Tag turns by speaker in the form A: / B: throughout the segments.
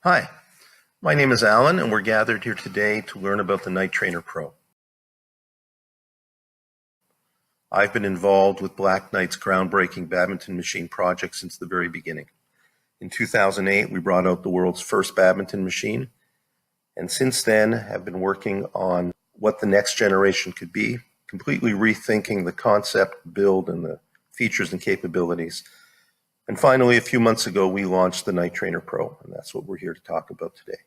A: Hi, my name is Alan, and we're gathered here today to learn about the Night Trainer Pro. I've been involved with Black Knight's groundbreaking badminton machine project since the very beginning. In 2008, we brought out the world's first badminton machine, and since then have been working on what the next generation could be, completely rethinking the concept, build, and the features and capabilities. And finally, a few months ago, we launched the Night Trainer Pro, and that's what we're here to talk about today.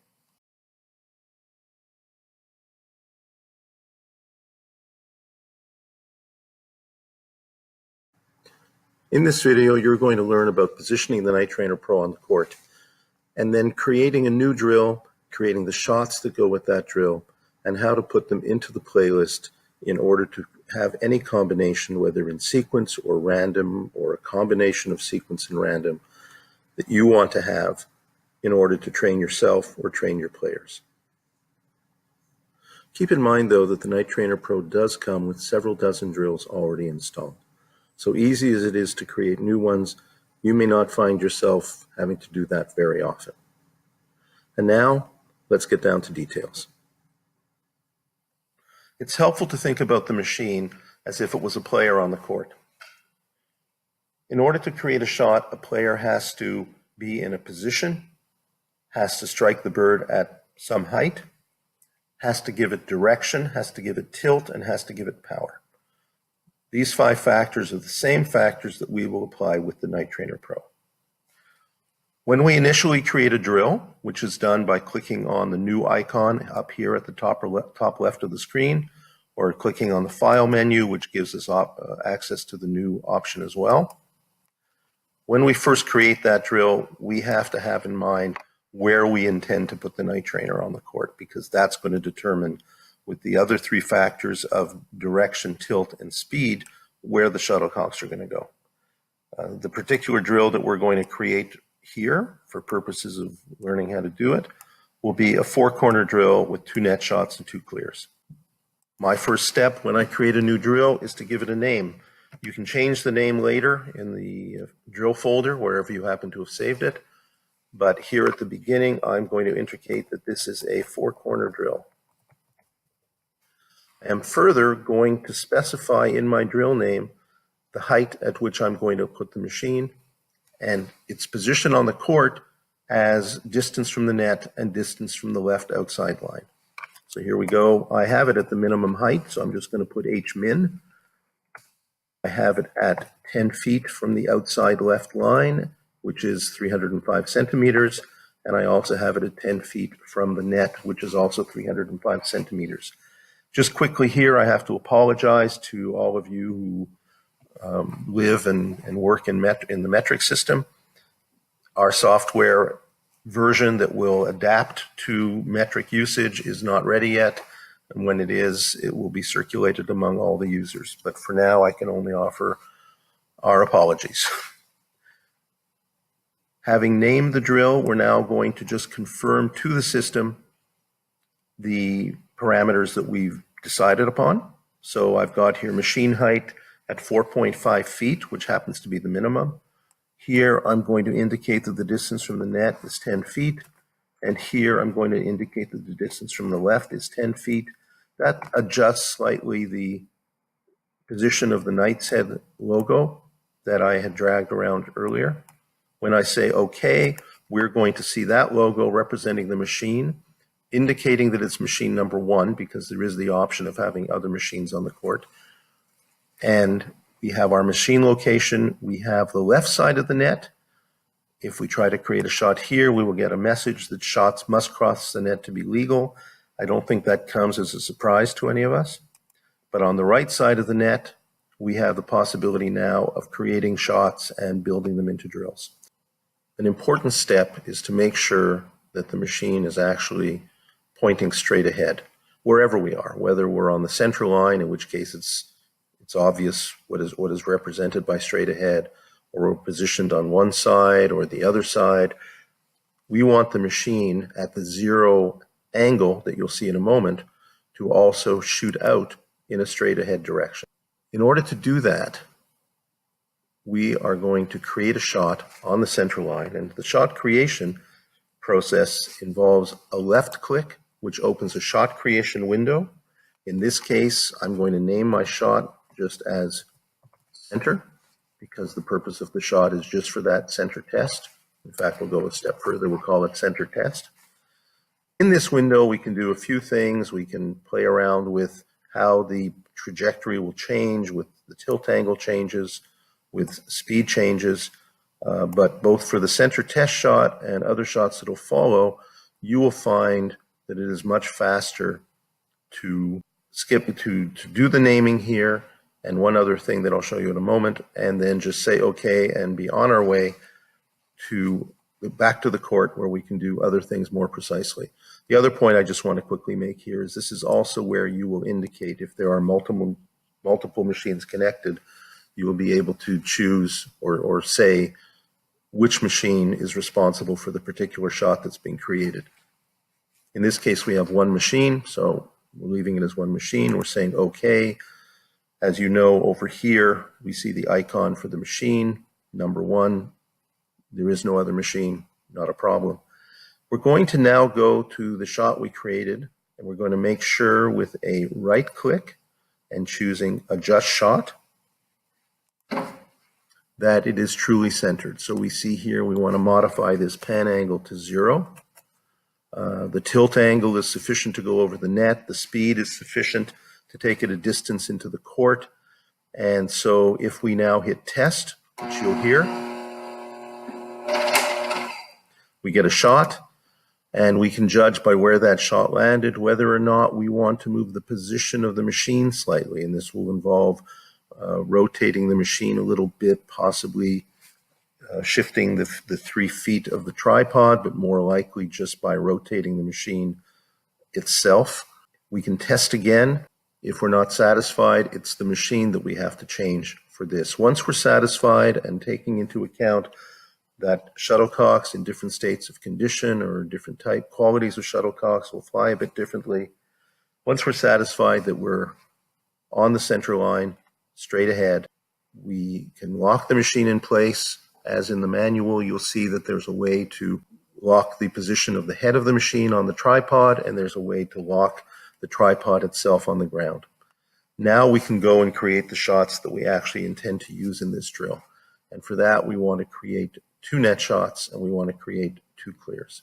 A: In this video, you're going to learn about positioning the Night Trainer Pro on the court, and then creating a new drill, creating the shots that go with that drill, and how to put them into the playlist in order to have any combination, whether in sequence or random, or a combination of sequence and random, that you want to have in order to train yourself or train your players. Keep in mind, though, that the Night Trainer Pro does come with several dozen drills already installed. So easy as it is to create new ones, you may not find yourself having to do that very often. And now, let's get down to details. It's helpful to think about the machine as if it was a player on the court. In order to create a shot, a player has to be in a position, has to strike the bird at some height, has to give it direction, has to give it tilt, and has to give it power. These 5 factors are the same factors that we will apply with the Night Trainer Pro. When we initially create a drill, which is done by clicking on the new icon up here at the top left of the screen, or clicking on the File menu, which gives us access to the new option as well. When we first create that drill, we have to have in mind where we intend to put the Night Trainer on the court, because that's going to determine, with the other 3 factors of direction, tilt, and speed, where the shuttlecocks are going to go. The particular drill that we're going to create here, for purposes of learning how to do it, will be a 4-corner drill with 2 net shots and 2 clears. My first step when I create a new drill is to give it a name. You can change the name later in the drill folder, wherever you happen to have saved it. But here at the beginning, I'm going to indicate that this is a 4-corner drill. I am further going to specify in my drill name the height at which I'm going to put the machine and its position on the court as distance from the net and distance from the left outside line. So here we go. I have it at the minimum height, so I'm just going to put H min. I have it at 10 feet from the outside left line, which is 305 centimeters, and I also have it at 10 feet from the net, which is also 305 centimeters. Just quickly here, I have to apologize to all of you who live and work in the metric system. Our software version that will adapt to metric usage is not ready yet, and when it is, it will be circulated among all the users. But for now, I can only offer our apologies. Having named the drill, we're now going to just confirm to the system the parameters that we've decided upon. So I've got here machine height at 4.5 feet, which happens to be the minimum. Here I'm going to indicate that the distance from the net is 10 feet. And here I'm going to indicate that the distance from the left is 10 feet. That adjusts slightly the position of the Knight's Head logo that I had dragged around earlier. When I say OK, we're going to see that logo representing the machine, indicating that it's machine number 1, because there is the option of having other machines on the court. And we have our machine location. We have the left side of the net. If we try to create a shot here, we will get a message that shots must cross the net to be legal. I don't think that comes as a surprise to any of us. But on the right side of the net, we have the possibility now of creating shots and building them into drills. An important step is to make sure that the machine is actually pointing straight ahead, wherever we are, whether we're on the center line, in which case it's obvious what is represented by straight ahead, or we're positioned on one side or the other side. We want the machine at the 0 angle that you'll see in a moment to also shoot out in a straight ahead direction. In order to do that, we are going to create a shot on the center line, and the shot creation process involves a left click, which opens a shot creation window. In this case, I'm going to name my shot just as center, because the purpose of the shot is just for that center test. In fact, we'll go a step further. We'll call it center test. In this window, we can do a few things. We can play around with how the trajectory will change, with the tilt angle changes, with speed changes. But both for the center test shot and other shots that will follow, you will find that it is much faster to do the naming here, and one other thing that I'll show you in a moment, and then just say okay and be on our way to back to the court where we can do other things more precisely. The other point I just want to quickly make here is this is also where you will indicate if there are multiple machines connected. You will be able to choose or say which machine is responsible for the particular shot that's being created. In this case, we have one machine, so we're leaving it as one machine. We're saying okay. As you know, over here, we see the icon for the machine, number 1. There is no other machine, not a problem. We're going to now go to the shot we created, and we're going to make sure with a right click and choosing adjust shot that it is truly centered. So we see here we want to modify this pan angle to 0. The tilt angle is sufficient to go over the net. The speed is sufficient to take it a distance into the court. And so if we now hit test, which you'll hear, we get a shot, and we can judge by where that shot landed whether or not we want to move the position of the machine slightly. And this will involve rotating the machine a little bit, possibly shifting the 3 feet of the tripod, but more likely just by rotating the machine itself. We can test again. If we're not satisfied, it's the machine that we have to change for this. Once we're satisfied and taking into account that shuttlecocks in different states of condition or different type qualities of shuttlecocks will fly a bit differently. Once we're satisfied that we're on the center line, straight ahead, we can lock the machine in place. As in the manual, you'll see that there's a way to lock the position of the head of the machine on the tripod, and there's a way to lock the tripod itself on the ground. Now we can go and create the shots that we actually intend to use in this drill. And for that, we want to create 2 net shots, and we want to create 2 clears.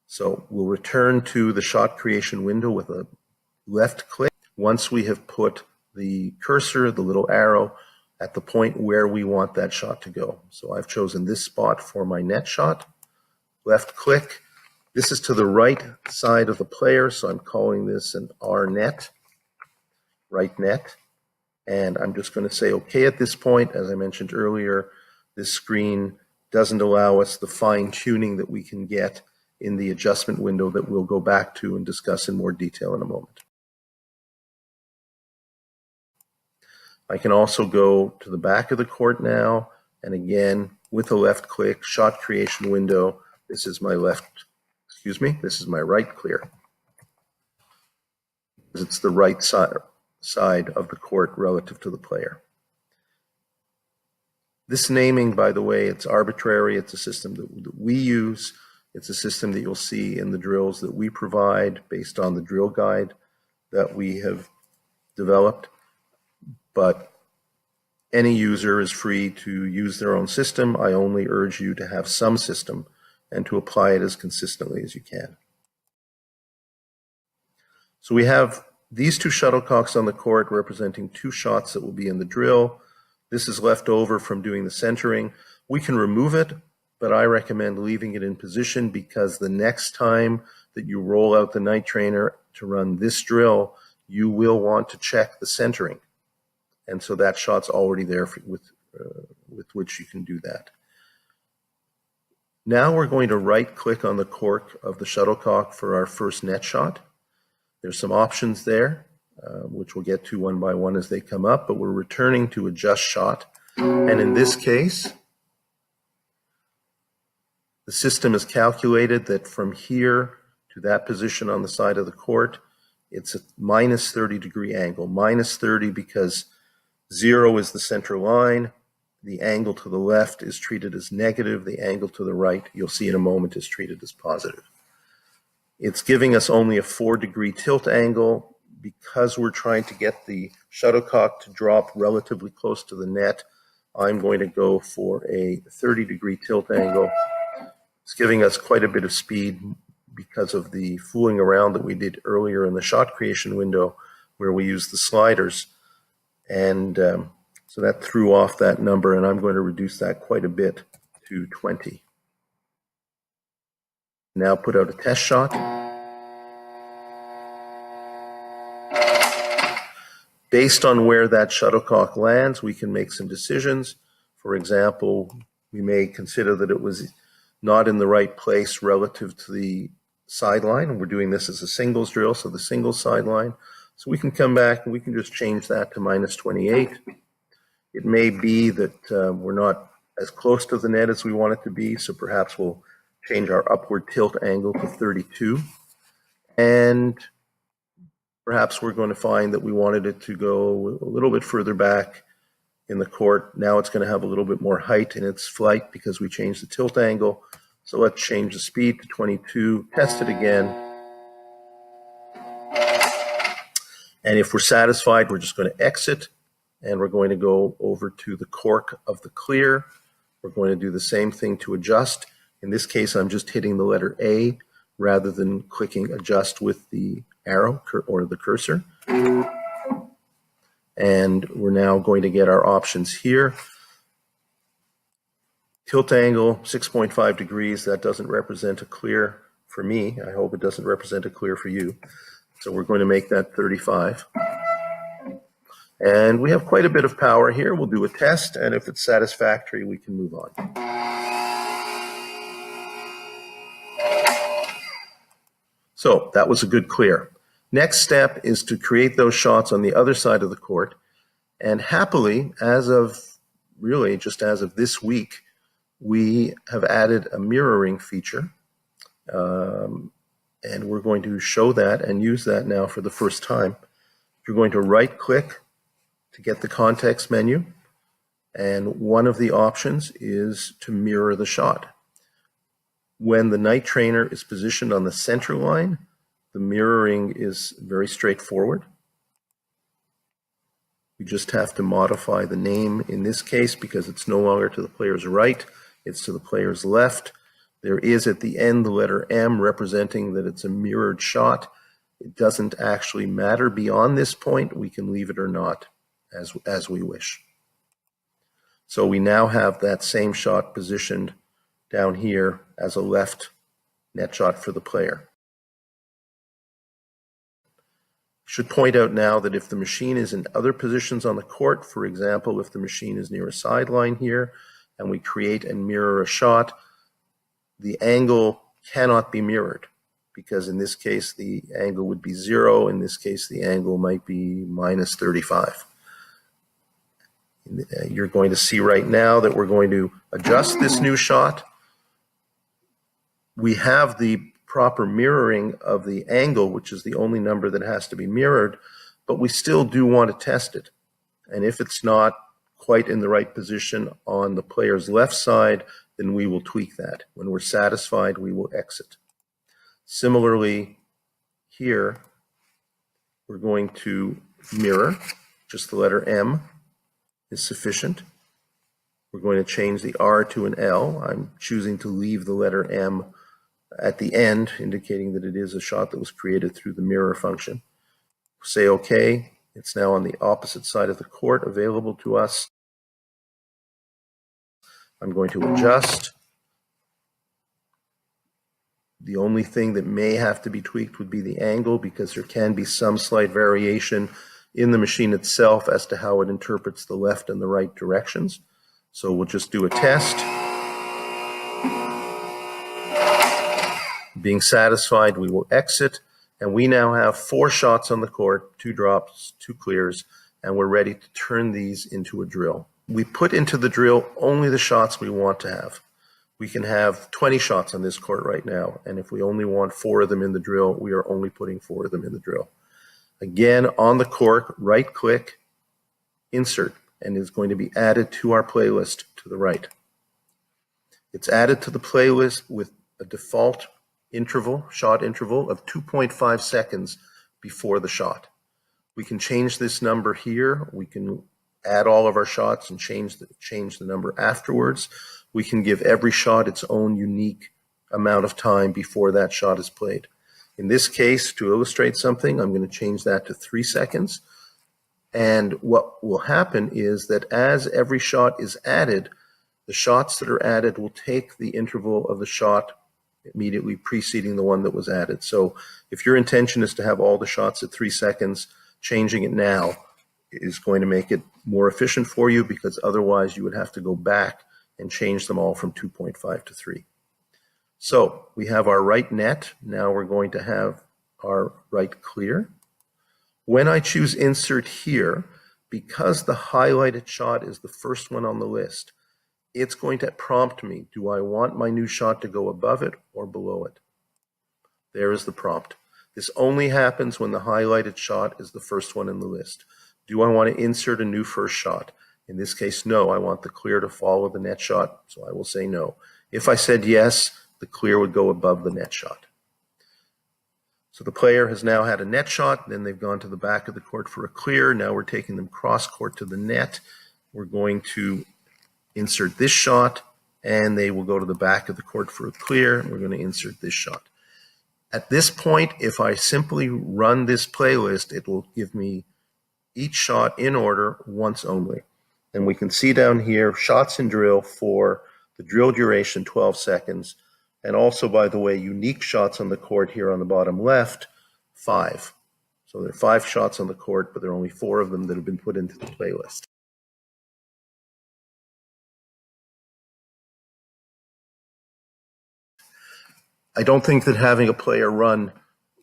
A: So we'll return to the shot creation window with a left click once we have put the cursor, the little arrow, at the point where we want that shot to go. So I've chosen this spot for my net shot. Left click. This is to the right side of the player, so I'm calling this an R net, right net. And I'm just going to say okay at this point. As I mentioned earlier, this screen doesn't allow us the fine tuning that we can get in the adjustment window that we'll go back to and discuss in more detail in a moment. I can also go to the back of the court now, and again, with a left click, shot creation window, this is my this is my right clear. It's the right side of the court relative to the player. This naming, by the way, it's arbitrary. It's a system that we use. It's a system that you'll see in the drills that we provide based on the drill guide that we have developed. But any user is free to use their own system. I only urge you to have some system and to apply it as consistently as you can. So we have these 2 shuttlecocks on the court representing 2 shots that will be in the drill. This is left over from doing the centering. We can remove it, but I recommend leaving it in position because the next time that you roll out the night trainer to run this drill, you will want to check the centering. And so that shot's already there with which you can do that. Now we're going to right click on the cork of the shuttlecock for our first net shot. There's some options there, which we'll get to one by one as they come up, but we're returning to adjust shot. And in this case, the system has calculated that from here to that position on the side of the court, it's a minus 30 degree angle. Minus 30 because 0 is the center line, the angle to the left is treated as negative. The angle to the right, you'll see in a moment, is treated as positive. It's giving us only a 4-degree tilt angle. Because we're trying to get the shuttlecock to drop relatively close to the net, I'm going to go for a 30-degree tilt angle. It's giving us quite a bit of speed because of the fooling around that we did earlier in the shot creation window where we used the sliders. And so that threw off that number, and I'm going to reduce that quite a bit to 20. Now put out a test shot. Based on where that shuttlecock lands, we can make some decisions. For example, we may consider that it was not in the right place relative to the sideline, and we're doing this as a singles drill, so the singles sideline. So we can come back and we can just change that to minus 28. It may be that we're not as close to the net as we want it to be, so perhaps we'll change our upward tilt angle to 32. And perhaps we're going to find that we wanted it to go a little bit further back in the court. Now it's going to have a little bit more height in its flight because we changed the tilt angle. So let's change the speed to 22, test it again. And if we're satisfied, we're just going to exit, and we're going to go over to the cork of the clear. We're going to do the same thing to adjust. In this case, I'm just hitting the letter A rather than clicking adjust with the arrow or the cursor. And we're now going to get our options here. Tilt angle, 6.5 degrees. That doesn't represent a clear for me. I hope it doesn't represent a clear for you. So we're going to make that 35. And we have quite a bit of power here. We'll do a test, and if it's satisfactory, we can move on. So that was a good clear. Next step is to create those shots on the other side of the court. And happily, just as of this week, we have added a mirroring feature. And we're going to show that and use that now for the first time. You're going to right click to get the context menu. And one of the options is to mirror the shot. When the night trainer is positioned on the center line, the mirroring is very straightforward. We just have to modify the name in this case because it's no longer to the player's right, it's to the player's left. There is at the end the letter M representing that it's a mirrored shot. It doesn't actually matter beyond this point. We can leave it or not as we wish. So we now have that same shot positioned down here as a left net shot for the player. Should point out now that if the machine is in other positions on the court, for example, if the machine is near a sideline here and we create and mirror a shot, the angle cannot be mirrored because in this case the angle would be 0. In this case the angle might be minus 35. You're going to see right now that we're going to adjust this new shot. We have the proper mirroring of the angle, which is the only number that has to be mirrored, but we still do want to test it. And if it's not quite in the right position on the player's left side, then we will tweak that. When we're satisfied, we will exit. Similarly, here, we're going to mirror. Just the letter M is sufficient. We're going to change the R to an L. I'm choosing to leave the letter M at the end, indicating that it is a shot that was created through the mirror function. Say OK. It's now on the opposite side of the court, available to us. I'm going to adjust. The only thing that may have to be tweaked would be the angle because there can be some slight variation in the machine itself as to how it interprets the left and the right directions. So we'll just do a test. Being satisfied, we will exit, and we now have 4 shots on the court, 2 drops, 2 clears, and we're ready to turn these into a drill. We put into the drill only the shots we want to have. We can have 20 shots on this court right now, and if we only want 4 of them in the drill, we are only putting 4 of them in the drill. Again, on the cork, right-click, insert. and is going to be added to our playlist to the right. It's added to the playlist with a default interval, shot interval of 2.5 seconds before the shot. We can change this number here. We can add all of our shots and change the number afterwards. We can give every shot its own unique amount of time before that shot is played. In this case, to illustrate something, I'm going to change that to 3 seconds. And what will happen is that as every shot is added, the shots that are added will take the interval of the shot immediately preceding the one that was added. So if your intention is to have all the shots at 3 seconds, changing it now is going to make it more efficient for you, because otherwise you would have to go back and change them all from 2.5 to 3. So we have our right net. Now we're going to have our right clear. When I choose insert here, because the highlighted shot is the first one on the list, it's going to prompt me, do I want my new shot to go above it or below it? There is the prompt. This only happens when the highlighted shot is the first one in the list. Do I want to insert a new first shot? In this case, no. I want the clear to follow the net shot, so I will say no. If I said yes, the clear would go above the net shot. So the player has now had a net shot, then they've gone to the back of the court for a clear. Now we're taking them cross court to the net. We're going to insert this shot, and they will go to the back of the court for a clear. We're going to insert this shot. At this point, if I simply run this playlist, it will give me each shot in order once only. And we can see down here, shots in drill for the drill duration, 12 seconds. And also, by the way, unique shots on the court here on the bottom left, 5. So there are 5 shots on the court, but there are only 4 of them that have been put into the playlist. I don't think that having a player run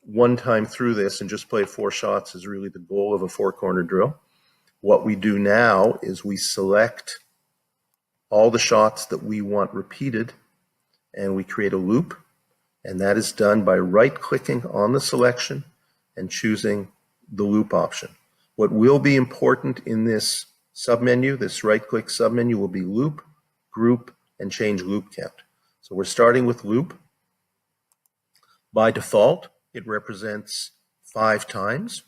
A: one time through this and just play 4 shots is really the goal of a 4-corner drill. What we do now is we select all the shots that we want repeated, and we create a loop, and that is done by right-clicking on the selection and choosing the loop option. What will be important in this submenu, this right-click submenu, will be loop, group, and change loop count. So we're starting with loop. By default, it represents 5 times,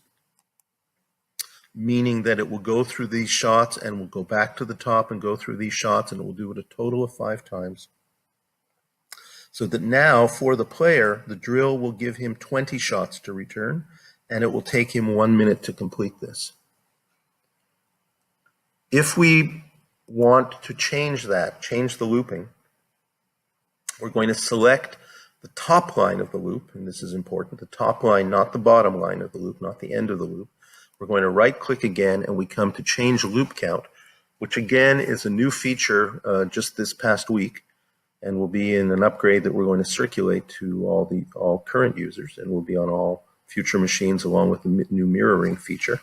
A: meaning that it will go through these shots and will go back to the top and go through these shots, and it will do it a total of 5 times. So that now, for the player, the drill will give him 20 shots to return, and it will take him 1 minute to complete this. If we want to change that, change the looping, we're going to select the top line of the loop, and this is important, the top line, not the bottom line of the loop, not the end of the loop. We're going to right-click again, and we come to change loop count, which again is a new feature just this past week, and will be in an upgrade that we're going to circulate to all current users, and will be on all future machines along with the new mirroring feature.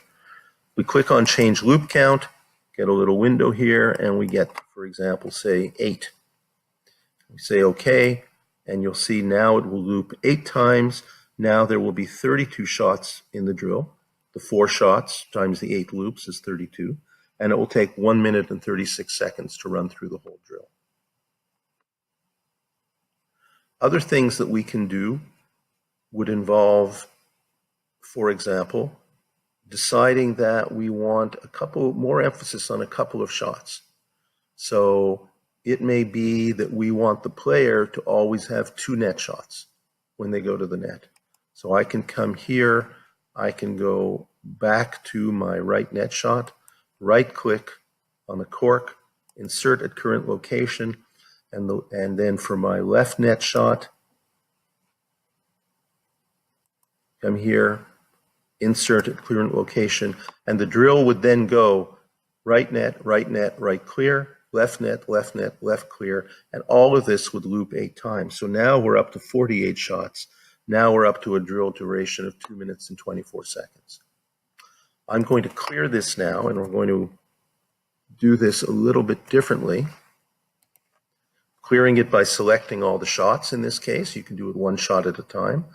A: We click on change loop count, get a little window here, and we get, for example, say 8. We say OK, and you'll see now it will loop 8 times. Now there will be 32 shots in the drill. The 4 shots times the 8 loops is 32, and it will take 1 minute and 36 seconds to run through the whole drill. Other things that we can do would involve, for example, deciding that we want more emphasis on a couple of shots. So it may be that we want the player to always have 2 net shots when they go to the net. So I can come here, I can go back to my right net shot, right-click on the cork, insert at current location, and then for my left net shot, come here, insert at current location, and the drill would then go right net, right clear, left net, left clear, and all of this would loop 8 times. So now we're up to 48 shots. Now we're up to a drill duration of 2 minutes and 24 seconds. I'm going to clear this now, and we're going to do this a little bit differently. Clearing it by selecting all the shots in this case. You can do it 1 shot at a time.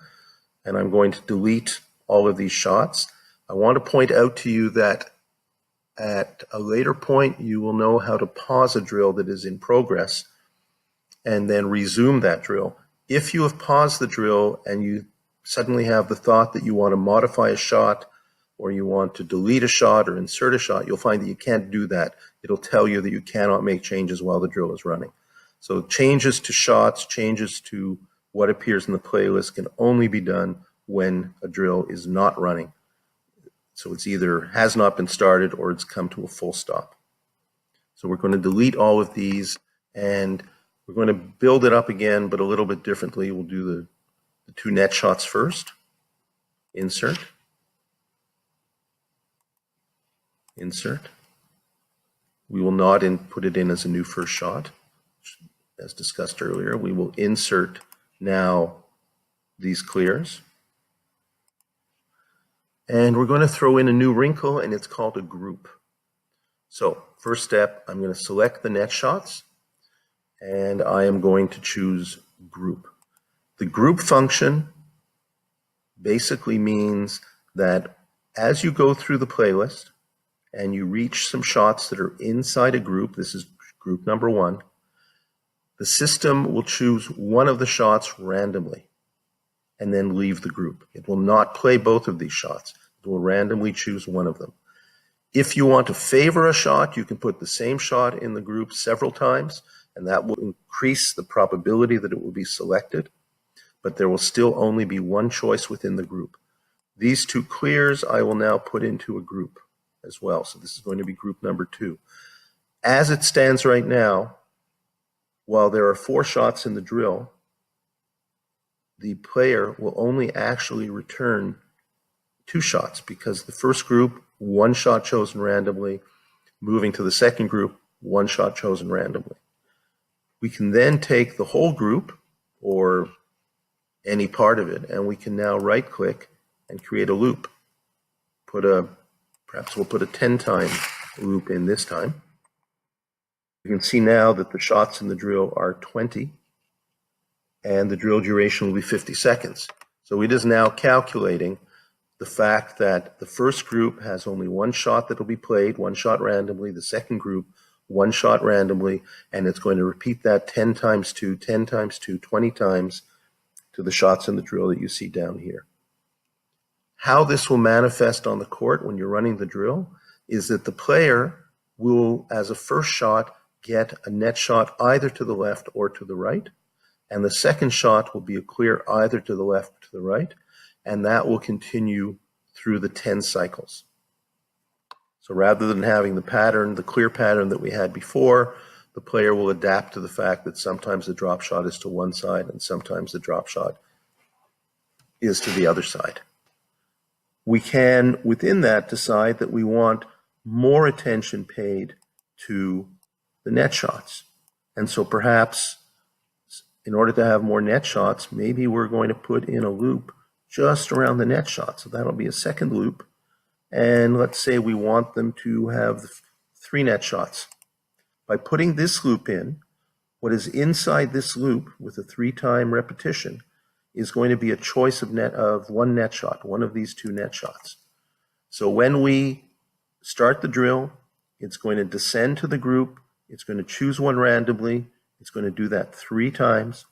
A: And I'm going to delete all of these shots. I want to point out to you that At a later point, you will know how to pause a drill that is in progress and then resume that drill. If you have paused the drill and you suddenly have the thought that you want to modify a shot or you want to delete a shot or insert a shot, you'll find that you can't do that. It'll tell you that you cannot make changes while the drill is running. So changes to shots, changes to what appears in the playlist can only be done when a drill is not running. So it's either has not been started or it's come to a full stop. So we're going to delete all of these and we're going to build it up again, but a little bit differently. We'll do the 2 net shots first. Insert. Insert. We will not put it in as a new first shot. As discussed earlier, we will insert now these clears. And we're going to throw in a new wrinkle, and it's called a group. So first step, I'm going to select the net shots, and I am going to choose group. The group function basically means that as you go through the playlist and you reach some shots that are inside a group, this is group number 1, the system will choose one of the shots randomly and then leave the group. It will not play both of these shots. It will randomly choose one of them. If you want to favor a shot, you can put the same shot in the group several times, and that will increase the probability that it will be selected, but there will still only be one choice within the group. These 2 clears I will now put into a group as well. So this is going to be group number 2. As it stands right now, while there are 4 shots in the drill, the player will only actually return 2 shots because the first group, 1 shot chosen randomly, moving to the second group, 1 shot chosen randomly. We can then take the whole group or any part of it, and we can now right click and create a loop. Perhaps we'll put a 10-time loop in this time. You can see now that the shots in the drill are 20 and the drill duration will be 50 seconds. So it is now calculating the fact that the first group has only 1 shot that will be played, 1 shot randomly, the second group, 1 shot randomly, and it's going to repeat that 10 times 2, 10 times 2, 20 times to the shots in the drill that you see down here. How this will manifest on the court when you're running the drill is that the player will, as a first shot, get a net shot either to the left or to the right, and the second shot will be a clear either to the left or to the right, and that will continue through the 10 cycles. So rather than having the pattern, the clear pattern that we had before, the player will adapt to the fact that sometimes the drop shot is to one side and sometimes the drop shot is to the other side. We can, within that, decide that we want more attention paid to the net shots. And so perhaps in order to have more net shots, maybe we're going to put in a loop just around the net shot. So that'll be a second loop. And let's say we want them to have 3 net shots. By putting this loop in, what is inside this loop with a 3-time repetition is going to be a choice of 1 net shot, one of these 2 net shots. So when we start the drill, it's going to descend to the group, it's going to choose one randomly, it's going to do that 3 times.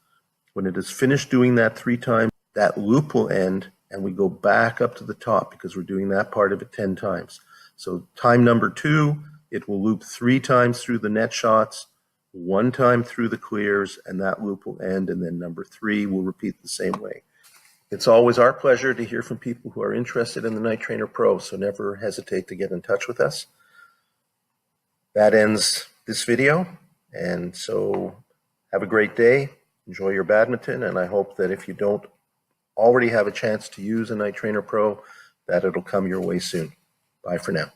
A: When it is finished doing that 3 times, that loop will end and we go back up to the top because we're doing that part of it 10 times. So time number 2, it will loop 3 times through the net shots, 1 time through the clears, and that loop will end, and then number 3 will repeat the same way. It's always our pleasure to hear from people who are interested in the Night Trainer Pro, so never hesitate to get in touch with us. That ends this video, and so have a great day, enjoy your badminton, and I hope that if you don't already have a chance to use a Night Trainer Pro, that it'll come your way soon. Bye for now.